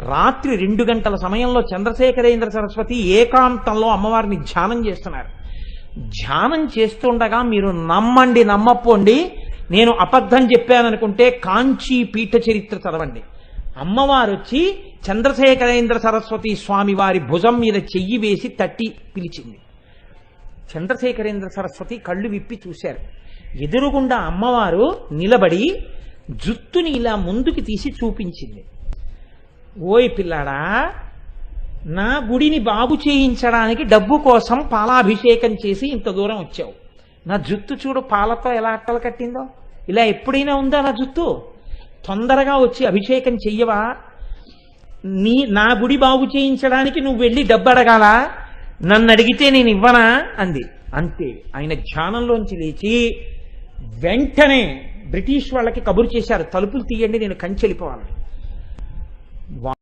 రాత్రి 2 గంటల సమయంలో చంద్రశేఖరేంద్ర సరస్వతి ఏకాంతంలో అమ్మవారిని ధ్యానం చేస్తున్నారు. ధ్యానం చేస్తుండగా మీరు నమ్మండి నమ్మపోండి, నేను అబద్ధం చెప్పాననుకుంటే కాంచీ పీఠ చరిత్ర చదవండి. అమ్మవారు వచ్చి చంద్రశేఖరేంద్ర సరస్వతి స్వామి వారి భుజం మీద చెయ్యి వేసి తట్టి పిలిచింది. చంద్రశేఖరేంద్ర సరస్వతి కళ్ళు విప్పి చూశారు. ఎదురుగుండా అమ్మవారు నిలబడి జుత్తుని ఇలా ముందుకు తీసి చూపించింది. ఓయ్ పిల్లాడా, నా గుడిని బాగు చేయించడానికి డబ్బు కోసం పాలాభిషేకం చేసి ఇంత దూరం వచ్చావు. నా జుత్తు చూడు పాలతో ఎలా అట్టలు కట్టిందో. ఇలా ఎప్పుడైనా ఉందా నా జుత్తు? తొందరగా వచ్చి అభిషేకం చెయ్యవా? నా గుడి బాగు చేయించడానికి నువ్వు వెళ్ళి డబ్బు అడగాల? నన్ను అడిగితే నేను ఇవ్వనా అంది. అంతే. ఆయన ధ్యానంలోంచి లేచి వెంటనే బ్రిటిష్ వాళ్ళకి కబురు చేశారు, తలుపులు తీయండి, నేను కంచె వెళ్ళిపోవాలి.